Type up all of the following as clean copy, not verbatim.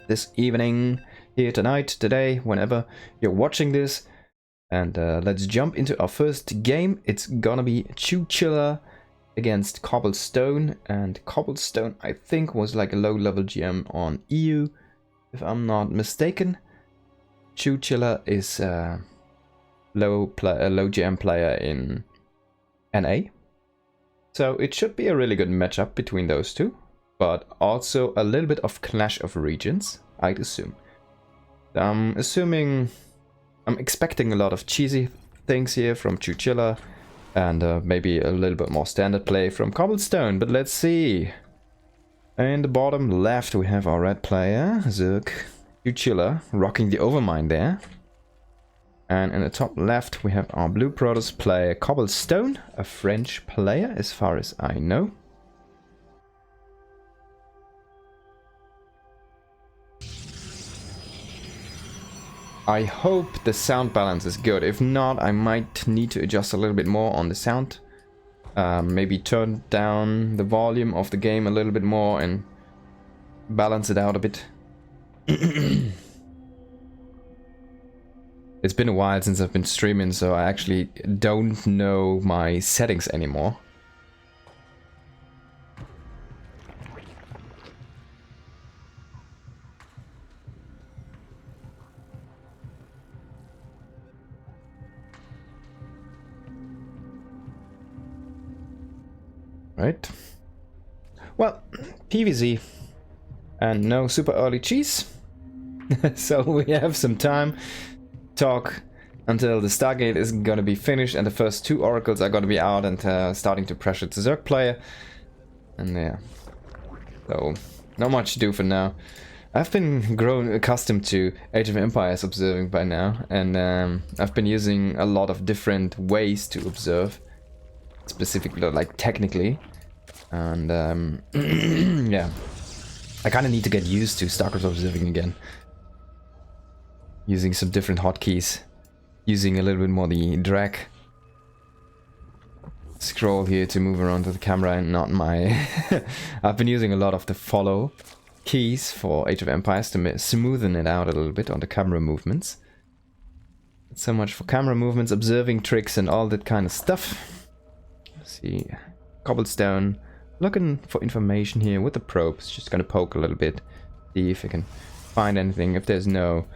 this evening, here tonight, today, whenever you're watching this. And let's jump into our first game. It's gonna be Chewchilla against Cobblestone. And Cobblestone, I think, was like a low-level GM on EU, if I'm not mistaken. Chewchilla is a low GM player in NA. So it should be a really good matchup between those two. But also a little bit of clash of regions, I'd assume. I'm expecting a lot of cheesy things here from Chewchilla, and maybe a little bit more standard play from Cobblestone, but let's see. In the bottom left we have our red player, Zerk, Chewchilla, rocking the Overmind there. And in the top left we have our blue Protoss player, Cobblestone, a French player as far as I know. I hope the sound balance is good. If not, I might need to adjust a little bit more on the sound. Maybe turn down the volume of the game a little bit more and balance it out a bit. It's been a while since I've been streaming, so I actually don't know my settings anymore. Right. Well, PVZ and no super early cheese. So we have some time to talk until the Stargate is gonna be finished and the first two oracles are gonna be out and starting to pressure the Zerg player. And yeah. So not much to do for now. I've been grown accustomed to Age of Empires observing by now, and I've been using a lot of different ways to observe. Specifically, like technically, and yeah, I kind of need to get used to StarCraft observing again, using some different hotkeys, using a little bit more the drag scroll here to move around to the camera and not my I've been using a lot of the follow keys for Age of Empires to smoothen it out a little bit on the camera movements. So much for camera movements, observing tricks and all that kind of stuff. See, Cobblestone looking for information here with the probes, just gonna poke a little bit, see if I can find anything, if there's no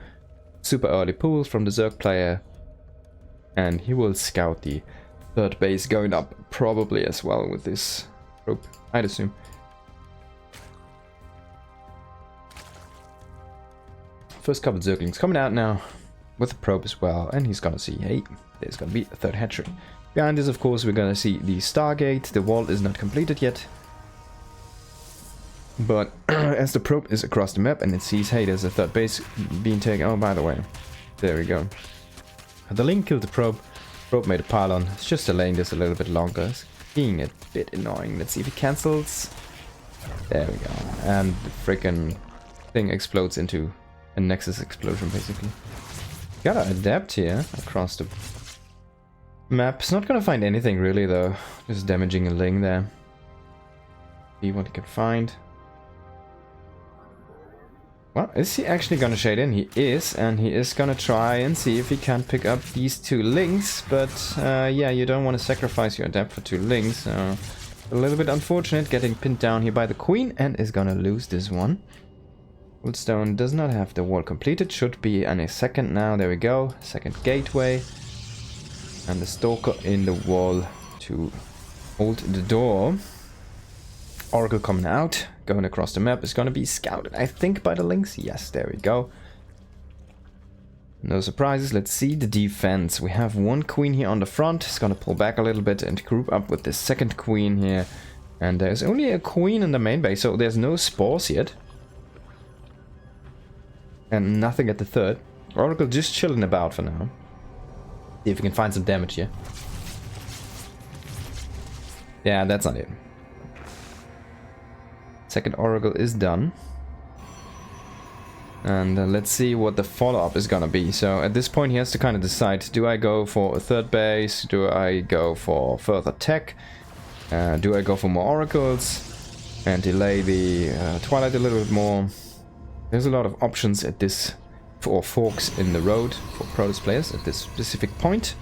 super early pulls from the Zerg player, and he will scout the third base going up probably as well with this probe, I'd assume. First couple Zerglings coming out now with the probe as well, and he's gonna see, hey, there's gonna be a third hatchery. Behind this, of course, we're gonna see the Stargate. The wall is not completed yet. But as the probe is across the map and it sees, hey, there's a third base being taken. Oh, by the way, there we go. The link killed the probe. Probe made a pylon. It's just delaying this a little bit longer. It's being a bit annoying. Let's see if it cancels. There we go. And the freaking thing explodes into a Nexus explosion, basically. Gotta adapt here across the map. It's not gonna find anything really though, just damaging a Ling there. See what he can find. Well, is he actually gonna shade in? He is, and he is gonna try and see if he can pick up these two Lings, but yeah, you don't want to sacrifice your adapt for two Lings, so a little bit unfortunate, getting pinned down here by the Queen, and is gonna lose this one. Cobblestone does not have the wall completed, should be any second now. There we go, second gateway. And the Stalker in the wall to hold the door. Oracle coming out, going across the map, is going to be scouted, I think, by the Lynx. Yes, there we go. No surprises. Let's see the defense. We have one Queen here on the front. It's going to pull back a little bit and group up with the second Queen here. And there's only a Queen in the main base, so there's no spores yet. And nothing at the third. Oracle just chilling about for now. See if we can find some damage here. Yeah, that's not it. Second Oracle is done. And let's see what the follow-up is gonna be. So at this point he has to kind of decide, do I go for a third base? Do I go for further tech? Do I go for more Oracles? And delay the Twilight a little bit more? There's a lot of options at this, for forks in the road for Protoss players at this specific point.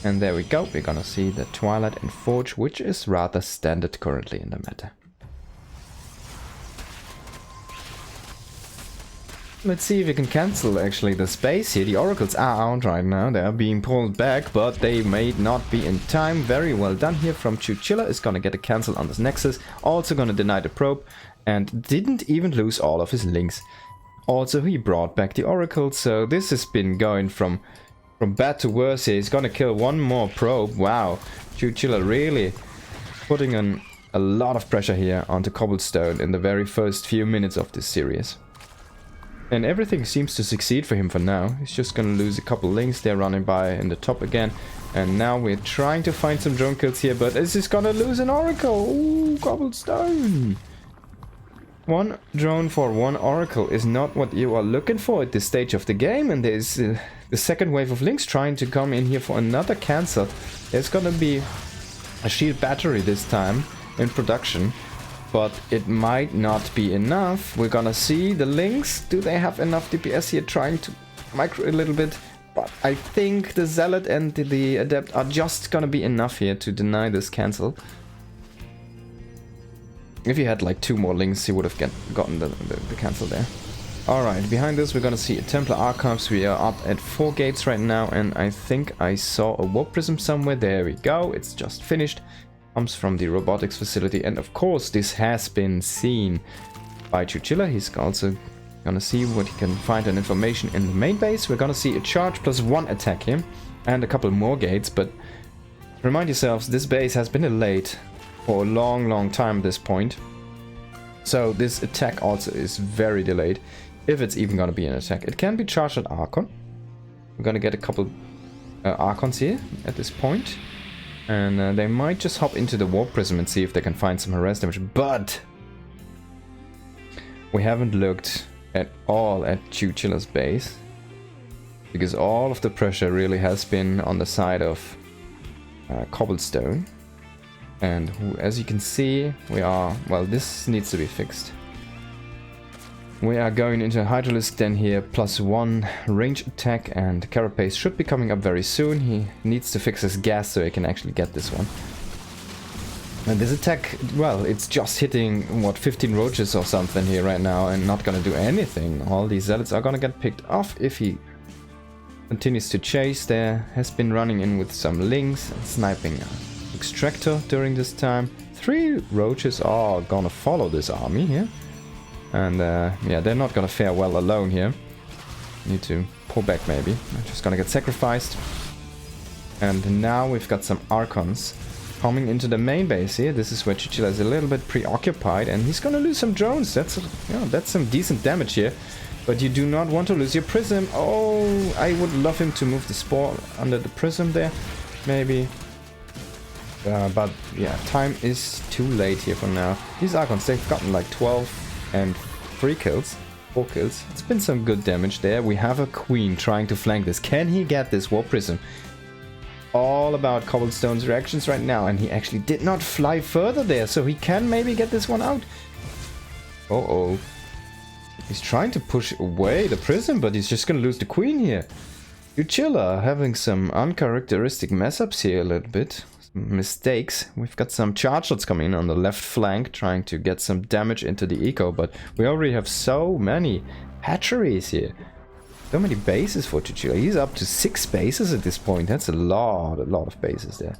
And there we go, we're gonna see the Twilight and Forge, which is rather standard currently in the meta. Let's see if we can cancel actually the space here. The oracles are out right now, they are being pulled back, but they may not be in time. Very well done here from Chewchilla, is gonna get a cancel on this Nexus, also gonna deny the probe, and didn't even lose all of his links. Also, he brought back the oracle, so this has been going from bad to worse here. He's gonna kill one more probe. Wow, Chewchilla really putting on a lot of pressure here onto Cobblestone in the very first few minutes of this series. And everything seems to succeed for him for now. He's just gonna lose a couple links. They're running by in the top again. And now we're trying to find some drone kills here, but is this gonna lose an oracle? Ooh, Cobblestone! One drone for one oracle is not what you are looking for at this stage of the game, and there's the second wave of links trying to come in here for another cancel. There's gonna be a shield battery this time in production, but it might not be enough. We're gonna see the links. Do they have enough DPS here, trying to micro a little bit? But I think the Zealot and the Adept are just gonna be enough here to deny this cancel. If he had like 2 more links, he would have gotten the cancel there. Alright, behind this we're gonna see a Templar Archives. We are up at 4 gates right now, and I think I saw a warp prism somewhere. There we go, it's just finished. Comes from the robotics facility, and of course this has been seen by Chewchilla. He's also gonna see what he can find on information in the main base. We're gonna see a charge plus 1 attack here, and a couple more gates, but remind yourselves, this base has been delayed for a long time at this point. So this attack also is very delayed, if it's even gonna be an attack. It can be charged at Archon. We're gonna get a couple Archons here at this point. And they might just hop into the Warp Prism and see if they can find some harass damage. But we haven't looked at all at Chewchilla's base, because all of the pressure really has been on the side of Cobblestone. And as you can see, we are... well, this needs to be fixed. We are going into a Hydralisk Den here, plus 1 range attack, and Carapace should be coming up very soon. He needs to fix his gas so he can actually get this one. And this attack, well, it's just hitting, what, 15 roaches or something here right now, and not gonna do anything. All these Zealots are gonna get picked off if he continues to chase. There has been running in with some links and sniping Extractor during this time. 3 roaches are gonna follow this army here. And yeah, they're not gonna fare well alone here. Need to pull back maybe. I'm just gonna get sacrificed. And now we've got some Archons coming into the main base here. This is where Chewchilla is a little bit preoccupied, and he's gonna lose some drones. That's some decent damage here. But you do not want to lose your prism. Oh, I would love him to move the spore under the prism there, maybe. But yeah, time is too late here for now. These Archons, they've gotten like 12 and 4 kills. It's been some good damage there. We have a Queen trying to flank this. Can he get this Warp Prism? All about Cobblestone's reactions right now, and he actually did not fly further there, so he can maybe get this one out. Uh-oh. He's trying to push away the Prism, but he's just gonna lose the Queen here. Chewchilla having some uncharacteristic mess-ups here a little bit. Mistakes. We've got some charge shots coming in on the left flank, trying to get some damage into the eco, but we already have so many hatcheries here. So many bases for Chewchilla. He's up to 6 bases at this point. That's a lot of bases there.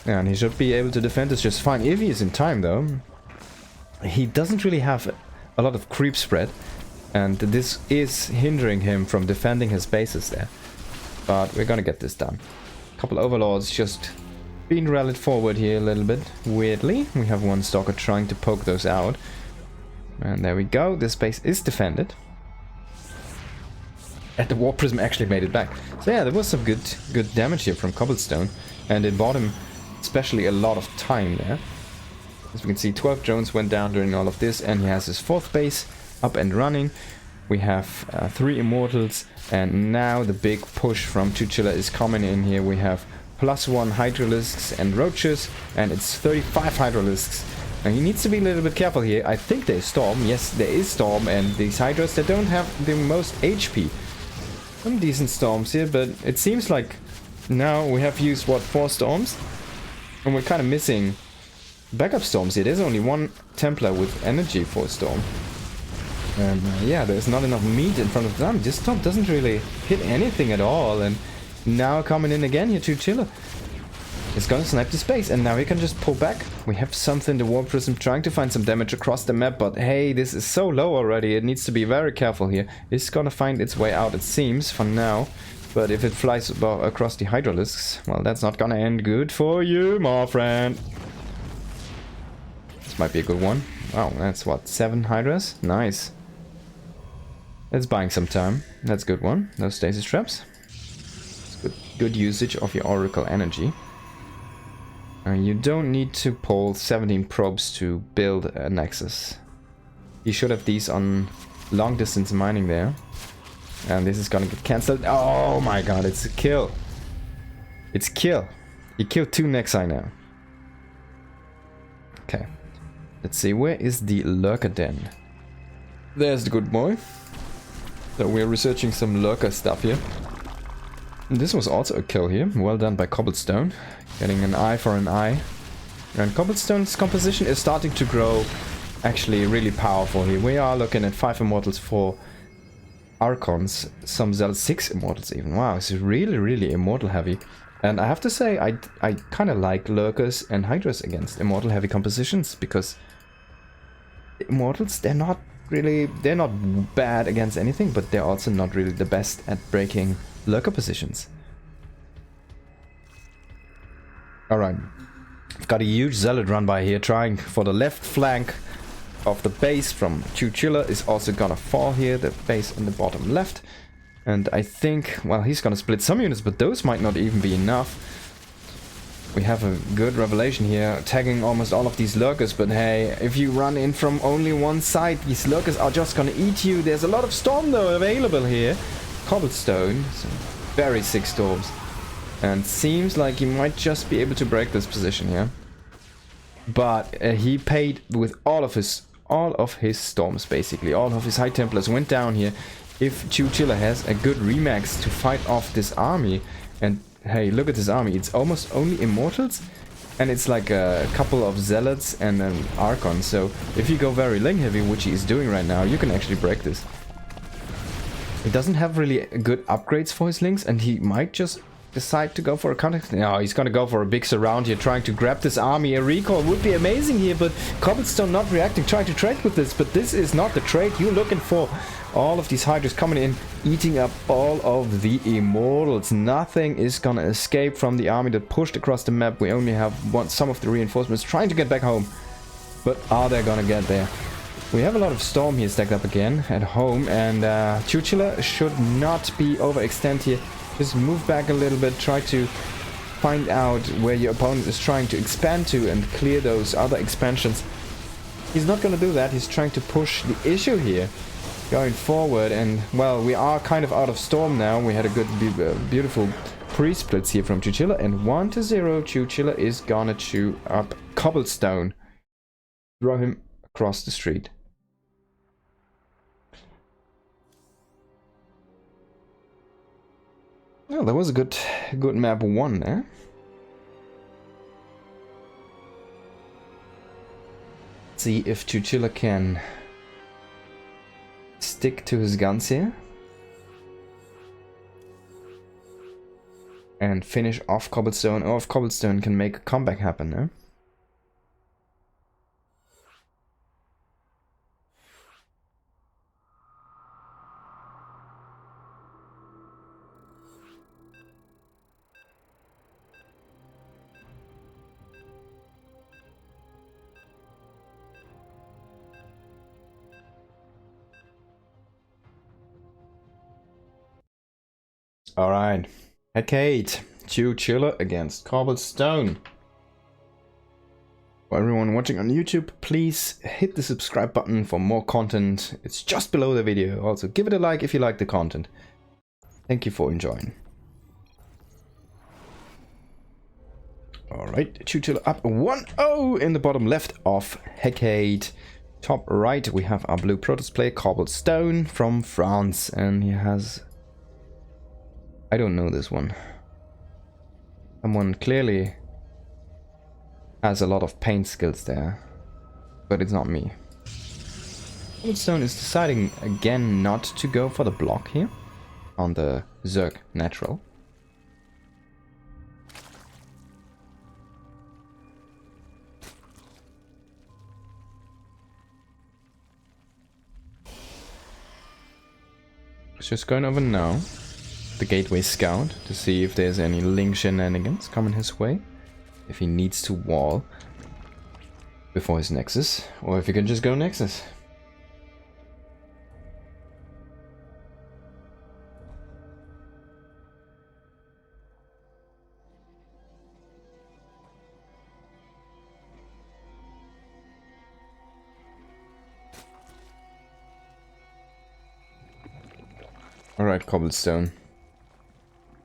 And he should be able to defend this just fine if he is in time, though. He doesn't really have a lot of creep spread, and this is hindering him from defending his bases there. But we're gonna get this done. Couple Overlords just being rallied forward here a little bit weirdly. We have one Stalker trying to poke those out, and there we go. This base is defended, and the Warp Prism actually made it back. So yeah, there was some good damage here from Cobblestone, and it bought him especially a lot of time there. As we can see, 12 drones went down during all of this, and he has his 4th base up and running. We have 3 Immortals, and now the big push from Chewchilla is coming in here. We have +1 Hydralisks and Roaches, and it's 35 Hydralisks Now he needs to be a little bit careful here. I think there's Storm. Yes, there is Storm, and these Hydras, they don't have the most HP. Some decent Storms here, but it seems like now we have used, what, 4 Storms? And we're kind of missing backup Storms here. There's only one Templar with energy for a Storm. And yeah, there's not enough meat in front of them. This Storm doesn't really hit anything at all. And now coming in again here, Chewchilla is gonna snipe the space, and now he can just pull back. We have something, the Warp Prism, trying to find some damage across the map, but hey, this is so low already. It needs to be very careful here. It's gonna find its way out, it seems, for now. But if it flies across the Hydralisks, well, that's not gonna end good for you, my friend. This might be a good one. Wow, that's what, 7 Hydras? Nice. That's buying some time. That's a good one. Those stasis traps. It's good usage of your Oracle energy. You don't need to pull 17 probes to build a Nexus. You should have these on long distance mining there. And this is gonna get cancelled. Oh my god, it's a kill. It's a kill. He killed 2 Nexi now. Okay. Let's see, where is the Lurker Den? There's the good boy. So we're researching some Lurker stuff here. And this was also a kill here. Well done by Cobblestone. Getting an eye for an eye. And Cobblestone's composition is starting to grow actually really powerful here. We are looking at 5 Immortals, 4 Archons, some Zealots, 6 Immortals even. Wow, it's really Immortal heavy. And I have to say, I kind of like Lurkers and Hydras against Immortal heavy compositions, because Immortals, they're not bad against anything, but they're also not really the best at breaking Lurker positions. Alright, I've got a huge Zealot run by here, trying for the left flank of the base from Chewchilla. Is also gonna fall here, the base on the bottom left. And I think, well, he's gonna split some units, but those might not even be enough. We have a good revelation here, tagging almost all of these Lurkers, but hey, if you run in from only one side, these Lurkers are just gonna eat you. There's a lot of Storm though available here. Cobblestone, some very sick Storms. And seems like he might just be able to break this position here. But he paid with all of his Storms, basically. All of his High Templars went down here. If Chewchilla has a good remax to fight off this army, and hey, look at this army, it's almost only Immortals, and it's like a couple of Zealots and an Archon. So if you go very lane heavy, which he is doing right now, you can actually break this. He doesn't have really good upgrades for his links, and he might just decide to go for a counter. No, he's gonna go for a big surround here, trying to grab this army. A recall would be amazing here, but Cobblestone not reacting, trying to trade with this, but this is not the trade you're looking for. All of these Hydras coming in, eating up all of the Immortals. Nothing is gonna escape from the army that pushed across the map. We only have some of the reinforcements trying to get back home, but are they gonna get there? We have a lot of Storm here stacked up again at home, and Chewchilla should not be overextend here. Just move back a little bit, try to find out where your opponent is trying to expand to and clear those other expansions. He's not gonna do that, he's trying to push the issue here, going forward, and well, we are kind of out of Storm now. We had a good, beautiful pre-splits here from Chewchilla, and 1-0, Chewchilla is gonna chew up Cobblestone. Throw him across the street. Oh, that was a good map 1 there. See if Chewchilla can stick to his guns here and finish off Cobblestone, or if Cobblestone can make a comeback happen, eh? Alright, Arcade, Chewchilla against Cobblestone. For everyone watching on YouTube, please hit the subscribe button for more content. It's just below the video. Also, give it a like if you like the content. Thank you for enjoying. Alright, Chewchilla up 1-0 in the bottom left of Hecate. Top right, we have our blue Protoss player, Cobblestone from France. And he has... I don't know this one. Someone clearly has a lot of paint skills there. But it's not me. Cobblestone is deciding again not to go for the block here. On the Zerg natural. Just going over now, the Gateway Scout, to see if there's any link shenanigans coming his way. If he needs to wall before his Nexus, or if he can just go Nexus. Alright, Cobblestone.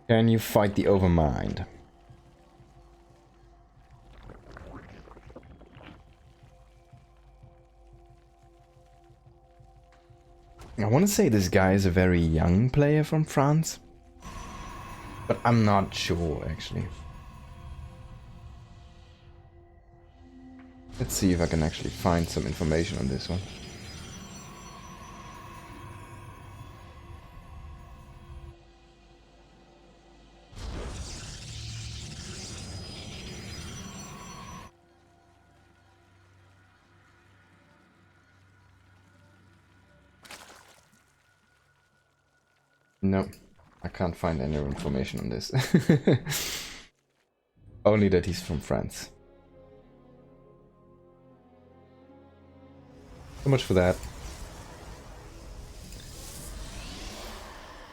Can you fight the Overmind? I want to say this guy is a very young player from France. But I'm not sure, actually. Let's see if I can actually find some information on this one. No, I can't find any information on this. Only that he's from France. So much for that.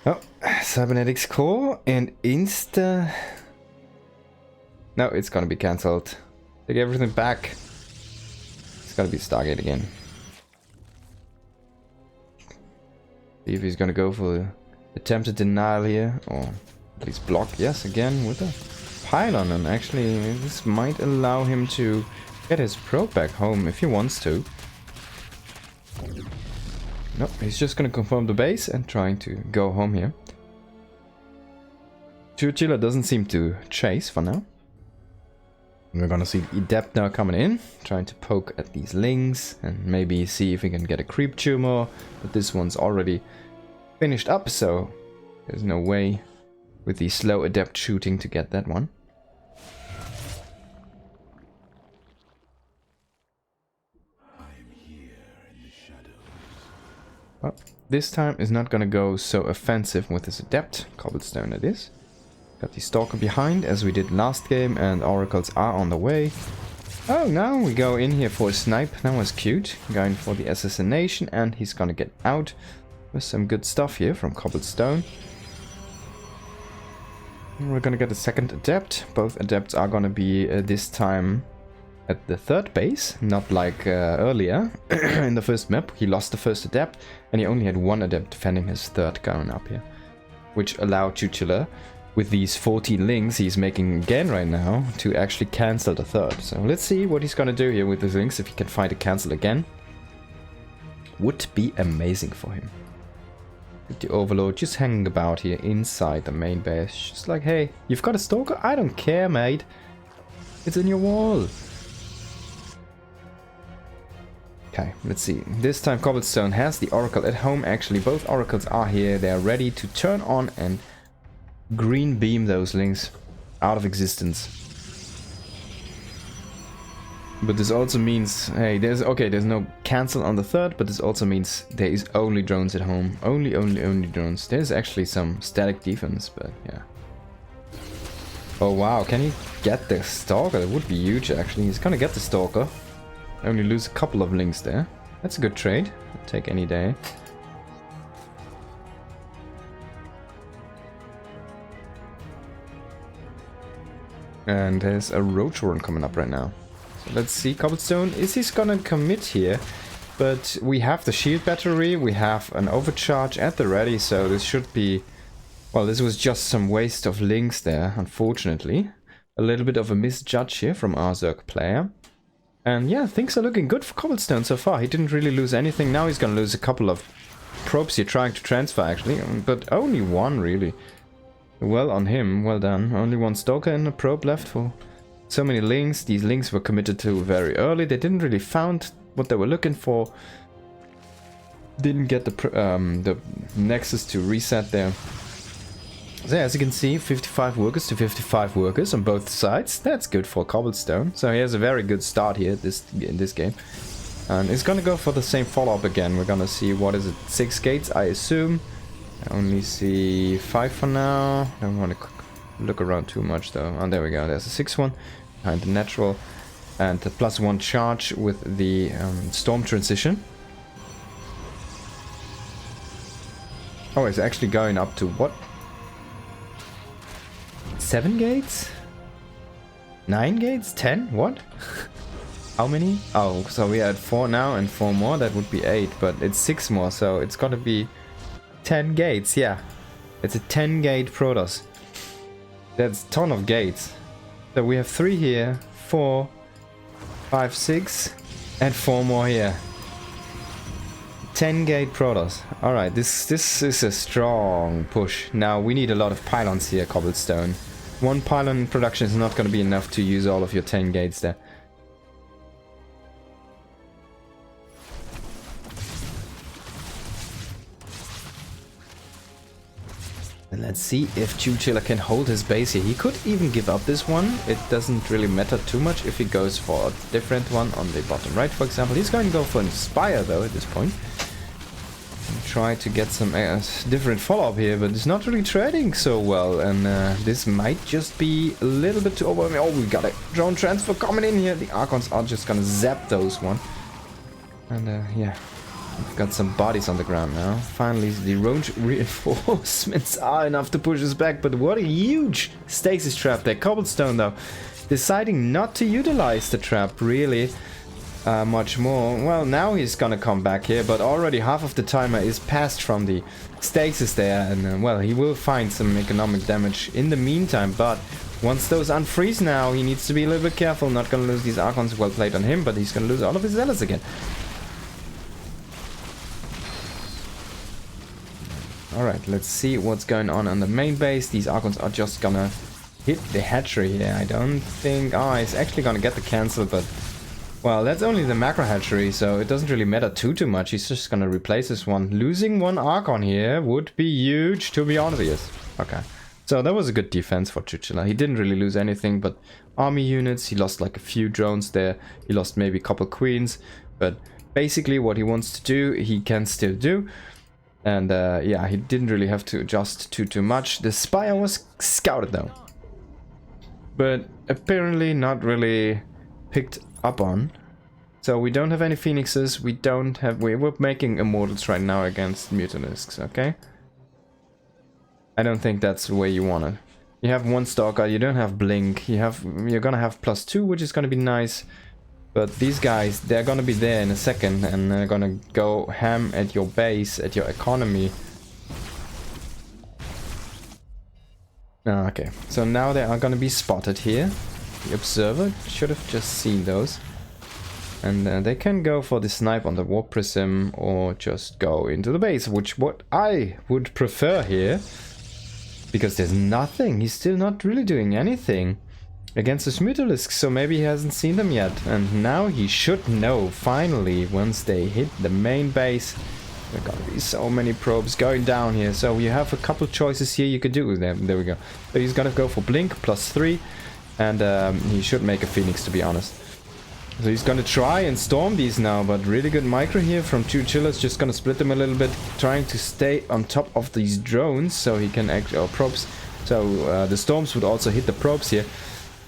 Oh, Cybernetics Core and Insta... No, it's gonna be cancelled. Take everything back. It's gotta be Stargate again. See if he's gonna go for... attempted denial here, or at least block, yes, again with a pylon, and actually this might allow him to get his probe back home if he wants to. Nope, he's just gonna confirm the base and trying to go home here. Chewchilla doesn't seem to chase for now. We're gonna see Adept now coming in, trying to poke at these links and maybe see if he can get a creep tumor, but this one's already finished up, so there's no way with the slow Adept shooting to get that one. Well, this time is not gonna go so offensive with this Adept. Cobblestone it is. Got the Stalker behind as we did last game, and Oracles are on the way. Oh, now we go in here for a snipe. That was cute. Going for the assassination, and he's gonna get out. There's some good stuff here from Cobblestone. And we're gonna get a second Adept. Both Adepts are gonna be this time at the third base, not like earlier in the first map. He lost the first Adept and he only had one Adept defending his third going up here, which allowed Chewchilla, with these 14 links he's making again right now, to actually cancel the third. So let's see what he's gonna do here with these links, if he can find a cancel again. Would be amazing for him. The Overlord just hanging about here inside the main base. Just like, hey, you've got a Stalker? I don't care, mate. It's in your wall. Okay, let's see. This time Cobblestone has the Oracle at home. Actually, both Oracles are here. They are ready to turn on and green beam those links out of existence. But this also means, hey, there's no cancel on the third, but this also means there is only drones at home. Only drones. There's actually some static defense, but yeah. Oh wow, can he get the Stalker? That would be huge actually. He's gonna get the Stalker. Only lose a couple of links there. That's a good trade. I'll take any day. And there's a Roach Warren coming up right now. Let's see, Cobblestone, is he gonna commit here? But we have the shield battery, we have an overcharge at the ready, so this should be... Well, this was just some waste of links there, unfortunately. A little bit of a misjudge here from our Zerg player. And yeah, things are looking good for Cobblestone so far. He didn't really lose anything. Now he's gonna lose a couple of probes here trying to transfer actually. But only one really. Well on him, well done. Only one Stalker and a probe left for so many links. These links were committed to very early. They didn't really found what they were looking for. Didn't get the nexus to reset there. So as you can see, 55 workers to 55 workers on both sides. That's good for Cobblestone. So he has a very good start here in this game. And he's gonna go for the same follow-up again. We're gonna see, what is it, 6 gates, I assume. I only see 5 for now. Don't want to look around too much though. Oh, there we go. There's a 6th one behind the natural. And the +1 charge with the storm transition. Oh, it's actually going up to what? 7 gates? 9 gates? 10? What? How many? Oh, so we had 4 now and 4 more. That would be 8, but it's 6 more, so it's gotta be 10 gates, yeah. It's a 10 gate Protoss. That's a ton of gates. So we have 3 here, 4, 5, 6, and 4 more here. 10 gate Protoss. Alright, this is a strong push. Now we need a lot of pylons here, Cobblestone. 1 pylon in production is not going to be enough to use all of your 10 gates there. And let's see if Chewchilla can hold his base here. He could even give up this one. It doesn't really matter too much if he goes for a different one on the bottom right, for example. He's going to go for Inspire though at this point. Try to get some different follow-up here, but it's not really trading so well, and this might just be a little bit too overwhelming. Oh, we got a drone transfer coming in here. The Archons are just gonna zap those one. And yeah, we've got some bodies on the ground now. Finally, the range reinforcements are enough to push us back, but what a huge stasis trap there. Cobblestone though, deciding not to utilize the trap really. Much more. Well, now he's gonna come back here, but already half of the timer is passed from the stasis there, and well, he will find some economic damage in the meantime, but once those unfreeze now, he needs to be a little bit careful. Not gonna lose these Archons. Well played on him, but he's gonna lose all of his zealots again. Alright, let's see what's going on the main base. These Archons are just gonna hit the hatchery here. I don't think... Oh, he's actually gonna get the cancel, but... Well, that's only the macro hatchery, so it doesn't really matter too much. He's just gonna replace this one. Losing 1 Archon here would be huge, to be honest. Okay, so that was a good defense for Chewchilla. He didn't really lose anything but army units. He lost like a few drones there. He lost maybe a couple queens, but basically what he wants to do, he can still do. And yeah, he didn't really have to adjust too much. The Spire was scouted though, but apparently not really picked up on. So we don't have any phoenixes, we're making immortals right now against mutalisks, okay? I don't think that's the way you want it. You have 1 stalker, you don't have blink, you're gonna have +2, which is gonna be nice. But these guys, they're gonna be there in a second, and they're gonna go ham at your base, at your economy. Okay, so now they are gonna be spotted here. The observer should have just seen those. And they can go for the snipe on the warp prism or just go into the base, which what I would prefer here. Because there's nothing, he's still not really doing anything against the Mutalisks, so maybe he hasn't seen them yet. And now he should know, finally, once they hit the main base. There are gonna be so many probes going down here, so you have a couple choices here you could do with them. There we go. So he's gonna go for blink +3. And he should make a phoenix, to be honest. So he's gonna try and storm these now, but really good micro here from Chewchilla. Is just gonna split them a little bit, trying to stay on top of these drones so he can actually, or probes. So the storms would also hit the probes here.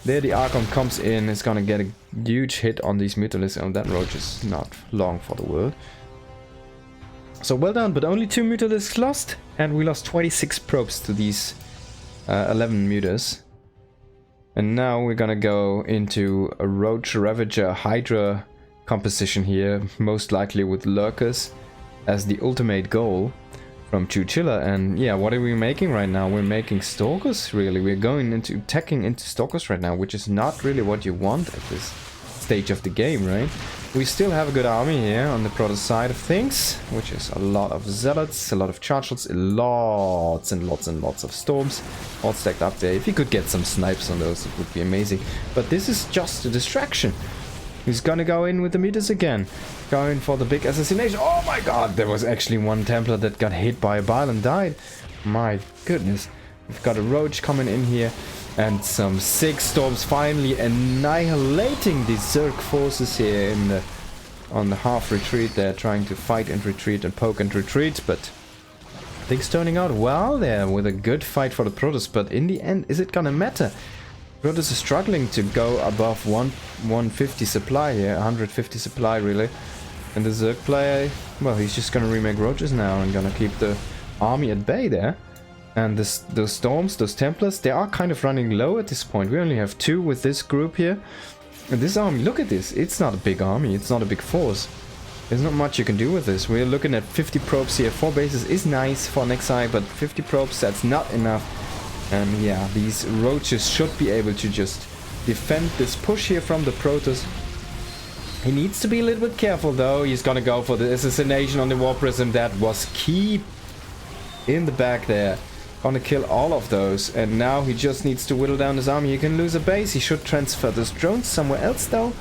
There the Archon comes in, it's gonna get a huge hit on these Mutalisks, and that roach is not long for the world. So well done, but only 2 Mutalisks lost, and we lost 26 probes to these 11 Mutas. And now we're gonna go into a Roach Ravager Hydra composition here, most likely with Lurkers as the ultimate goal. from Chewchilla. And yeah, what are we making right now? We're making Stalkers, really. We're going into attacking into Stalkers right now, which is not really what you want at this stage of the game, right? We still have a good army here on the Protoss side of things, which is a lot of Zealots, a lot of Chargers, lots and lots and lots of Storms all stacked up there. If you could get some snipes on those, it would be amazing. But this is just a distraction. He's gonna go in with the meters again. Going for the big assassination. Oh my god, there was actually one Templar that got hit by a bile and died. My goodness. We've got a Roach coming in here. And some 6 Storms finally annihilating the Zerg forces here in the, on the half retreat. They're trying to fight and retreat and poke and retreat. But things turning out well there with a good fight for the Protoss. But in the end, is it gonna matter? Protoss is struggling to go above 150 supply here, 150 supply really. And the Zerg player, well, he's just gonna remake Roaches now and gonna keep the army at bay there. And those Storms, those Templars, they are kind of running low at this point. We only have 2 with this group here. And this army, look at this, it's not a big army, it's not a big force. There's not much you can do with this. We're looking at 50 probes here. 4 bases is nice for Nexi, but 50 probes, that's not enough. And yeah, these Roaches should be able to just defend this push here from the Protoss. He needs to be a little bit careful though. He's gonna go for the assassination on the War Prism. That was key in the back there. Gonna kill all of those. And now he just needs to whittle down his army. He can lose a base. He should transfer those drones somewhere else though.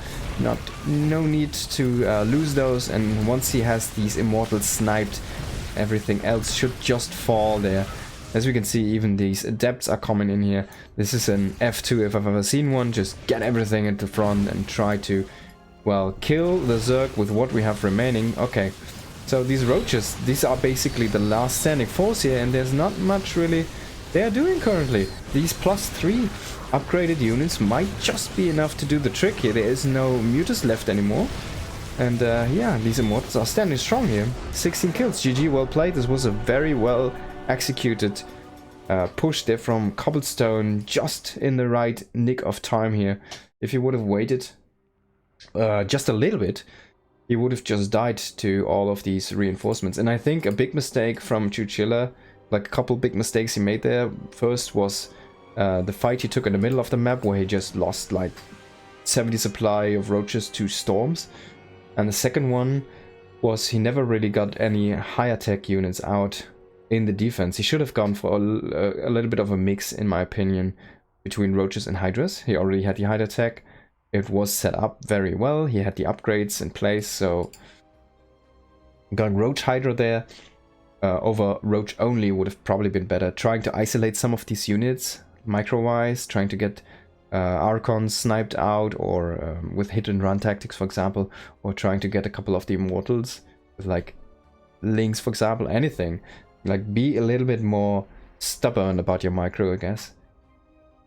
No need to lose those. And once he has these Immortals sniped, everything else should just fall there. As we can see, even these Adepts are coming in here. This is an F2 if I've ever seen one. Just get everything at the front and try to, well, kill the Zerg with what we have remaining. Okay, so these Roaches, these are basically the last standing force here, and there's not much really they are doing currently. These +3 upgraded units might just be enough to do the trick here. There is no Mutas left anymore. And yeah, these Immortals are standing strong here. 16 kills, GG, well played. This was a very well executed push there from Cobblestone, just in the right nick of time here. If he would have waited just a little bit, he would have just died to all of these reinforcements. And I think a big mistake from Chewchilla, like a couple big mistakes he made there. First was the fight he took in the middle of the map, where he just lost like 70 supply of Roaches to Storms. And the second one was he never really got any higher tech units out in the defense. He should have gone for a little bit of a mix, in my opinion, between Roaches and Hydras. He already had the Hydra tech. It was set up very well. He had the upgrades in place, so going Roach Hydra there over Roach only would have probably been better. Trying to isolate some of these units micro-wise, trying to get Archons sniped out, or with hit and run tactics, for example, or trying to get a couple of the Immortals with like Lynx, for example, anything. Like, be a little bit more stubborn about your micro, I guess.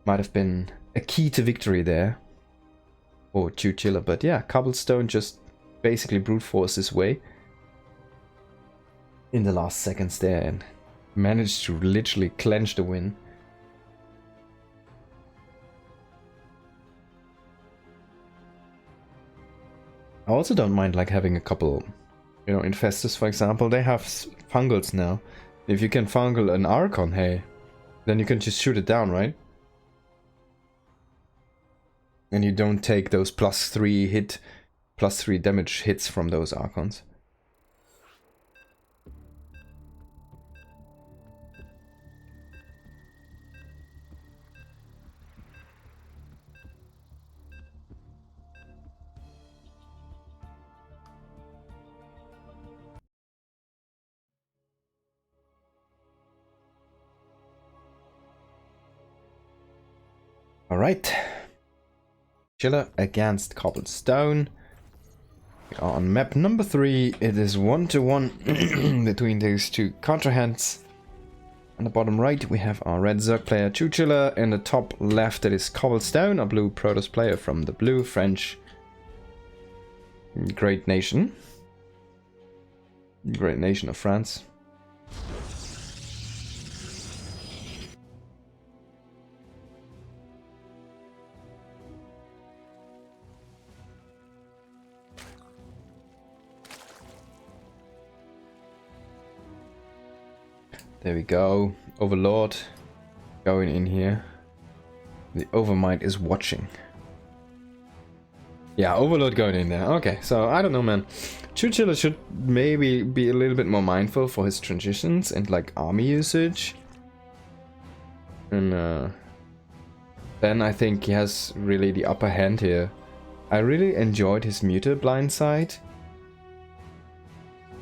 Might have been a key to victory there for Chewchilla. But yeah, Cobblestone just basically brute force his way in the last seconds there and managed to literally clench the win. I also don't mind like having a couple, you know, Infestors, for example. They have Fungals now. If you can fungal an Archon, hey, then you can just shoot it down, right? And you don't take those +3 hit, +3 damage hits from those Archons. Alright. Chewchilla against Cobblestone. We are on map number 3. It is 1-to-1 between those two contrahands. On the bottom right we have our red Zerg player Chewchilla. In the top left it is Cobblestone, a blue Protoss player from the blue French great nation. Great nation of France. There we go. Overlord going in here. The Overmind is watching. Yeah, Overlord going in there. Okay, so I don't know, man. Chewchilla should maybe be a little bit more mindful for his transitions and like army usage. And then I think he has really the upper hand here. I really enjoyed his Muta blindside.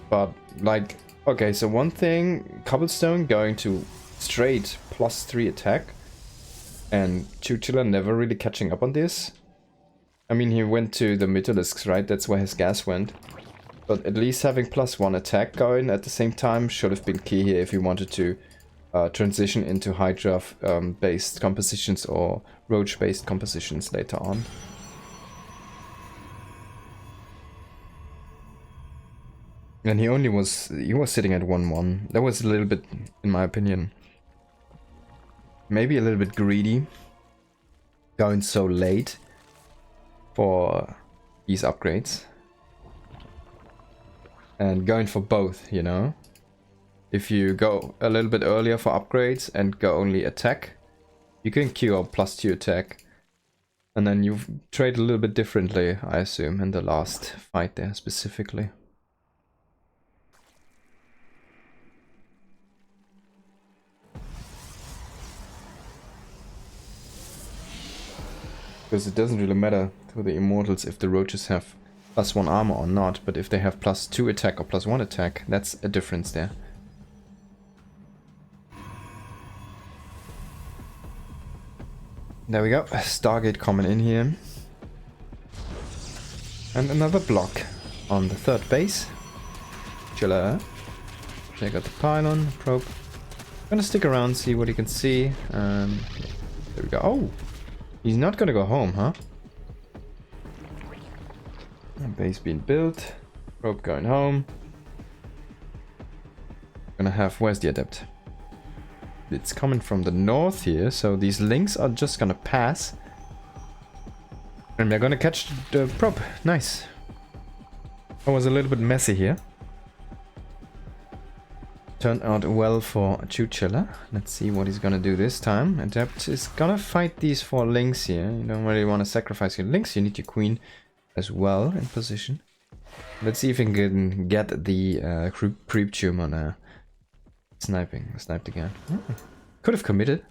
But like, okay, so one thing, Cobblestone going to straight +3 attack. And Chewchilla never really catching up on this. I mean, he went to the Mythalisks, right? That's where his gas went. But at least having +1 attack going at the same time should have been key here if you wanted to transition into Hydra based compositions or Roach based compositions later on. And he was sitting at 1-1. That was a little bit, in my opinion, maybe a little bit greedy going so late for these upgrades. And going for both, you know. If you go a little bit earlier for upgrades and go only attack, you can queue up +2 attack. And then you trade a little bit differently, I assume, in the last fight there specifically. Because it doesn't really matter to the Immortals if the Roaches have +1 armor or not, but if they have +2 attack or +1 attack, that's a difference there. There we go, Stargate coming in here. And another block on the third base. Chewchilla. Check out the pylon, probe. Gonna stick around, see what he can see. There we go. Oh! He's not gonna go home, huh? Base being built. Probe going home. Gonna have... Where's the Adept? It's coming from the north here, so these links are just gonna pass. And they're gonna catch the probe. Nice. I was a little bit messy here. Turned out well for Chewchilla. Let's see what he's gonna do this time. Adept is gonna fight these 4 links here. You don't really want to sacrifice your links. You need your queen as well in position. Let's see if he can get the creep tomb on sniping. Sniped again. Oh. Could have committed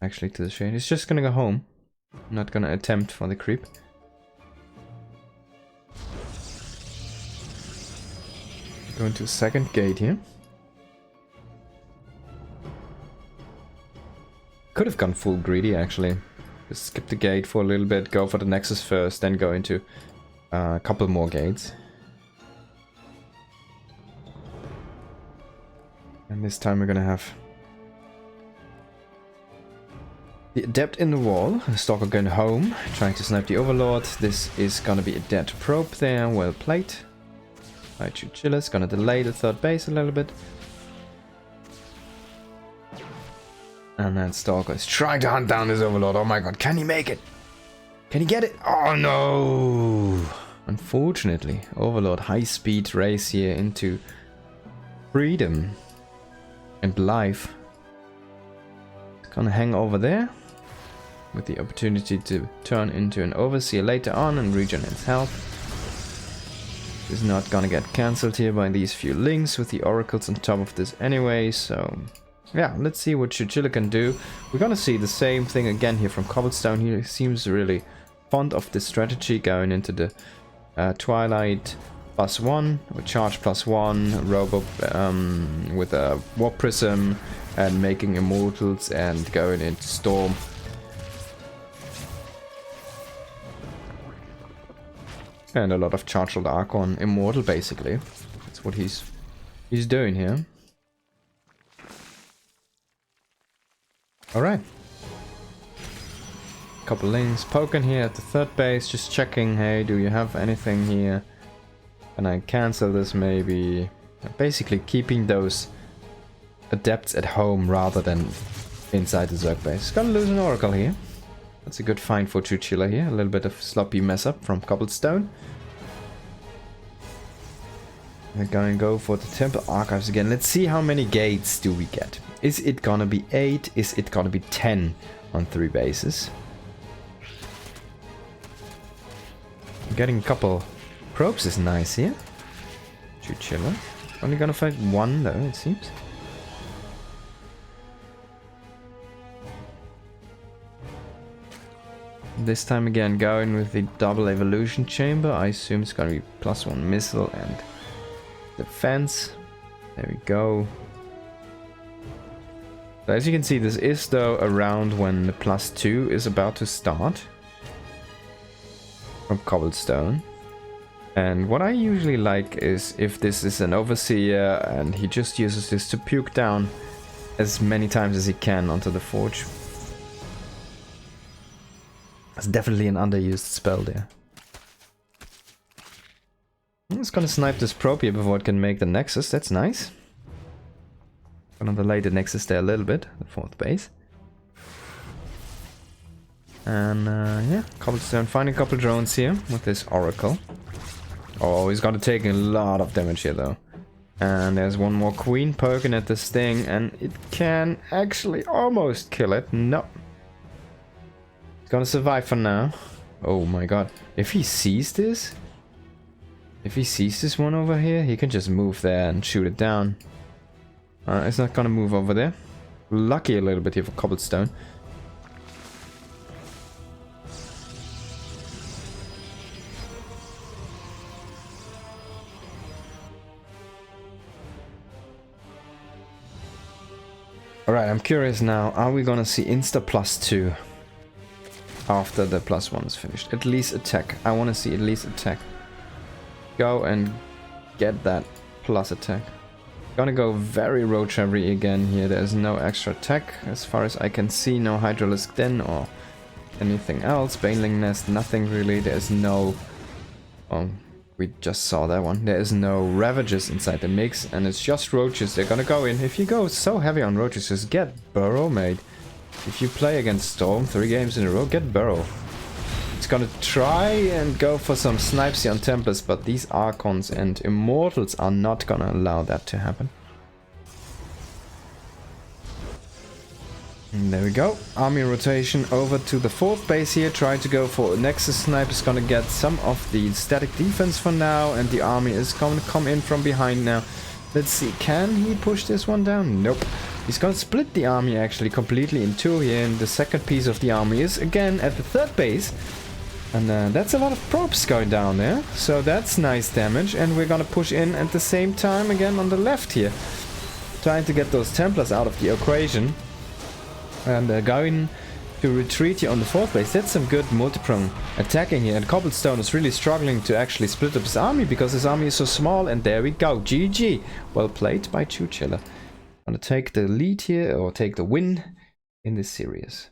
actually to the shade. He's just gonna go home. Not gonna attempt for the creep. Going to second gate here. Could have gone full greedy actually. Just skip the gate for a little bit, go for the Nexus first, then go into a couple more gates. And this time we're gonna have the Adept in the wall, the Stalker going home, trying to snipe the Overlord. This is gonna be a dead probe there, well played. Right, Chewchilla's gonna delay the third base a little bit. And then Stalker is trying to hunt down this Overlord. Oh my god, can he make it? Can he get it? Oh no! Unfortunately, Overlord high speed race here into freedom and life. It's gonna hang over there with the opportunity to turn into an Overseer later on and regen its health. Is not gonna get cancelled here by these few links with the oracles on top of this anyway, so yeah, let's see what Chewchilla can do. We're gonna see the same thing again here from Cobblestone. He seems really fond of this strategy going into the Twilight +1, or Charge +1, Robo with a Warp Prism, and making Immortals and going into Storm. And a lot of Charged Archon Immortal basically. That's what he's doing here. Alright. Couple links poking here at the third base, just checking, hey, do you have anything here? Can I cancel this maybe? Basically keeping those Adepts at home rather than inside the Zerg base. Gonna lose an Oracle here. That's a good find for Chewchilla here. A little bit of sloppy mess up from Cobblestone. We're gonna go for the temple archives again. Let's see how many gates do we get. Is it gonna be 8? Is it gonna be 10 on 3 bases? Getting a couple probes is nice here. Chewchilla. Only gonna fight 1 though, it seems. This time again going with the double evolution chamber. I assume it's gonna be +1 missile and defense. There we go. So as you can see, this is though around when the +2 is about to start from Cobblestone. And what I usually like is if this is an overseer and he just uses this to puke down as many times as he can onto the forge. It's definitely an underused spell there. I'm just gonna snipe this probe here before it can make the nexus. That's nice. Gonna delay the nexus there a little bit, the 4th base. And yeah, Cobblestone finding a couple drones here with this oracle. Oh, he's gonna take a lot of damage here though. And there's one more queen poking at this thing, and it can actually almost kill it. No. It's gonna survive for now. Oh my god. If he sees this one over here, he can just move there and shoot it down. It's not gonna move over there. Lucky a little bit here for Cobblestone. Alright, I'm curious now. Are we gonna see insta +2 after the +1 is finished? At least attack. I wanna see at least attack. Go and get that plus attack. Gonna go very roach heavy again here. There's no extra attack as far as I can see. No Hydralisk Den or anything else. Baneling Nest, nothing really. There's no... Oh, we just saw that one. There is no Ravages inside the mix, and it's just roaches. They're gonna go in. If you go so heavy on roaches, just get Burrow, mate. If you play against Storm 3 games in a row, get Burrow. It's gonna try and go for some snipes here on Templars, but these Archons and Immortals are not gonna allow that to happen. And there we go. Army rotation over to the 4th base here. Try to go for a Nexus Snipe. Is gonna get some of the static defense for now, and the army is gonna come in from behind now. Let's see, can he push this one down? Nope. He's gonna split the army actually completely in 2 here, and the second piece of the army is again at the 3rd base. And that's a lot of probes going down there, so that's nice damage. And we're gonna push in at the same time again on the left here, trying to get those Templars out of the equation. And going to retreat here on the 4th base. That's some good multi-prong attacking here. And Cobblestone is really struggling to actually split up his army because his army is so small. And there we go. GG. Well played by Chewchilla. Gonna take the lead here, or take the win in this series.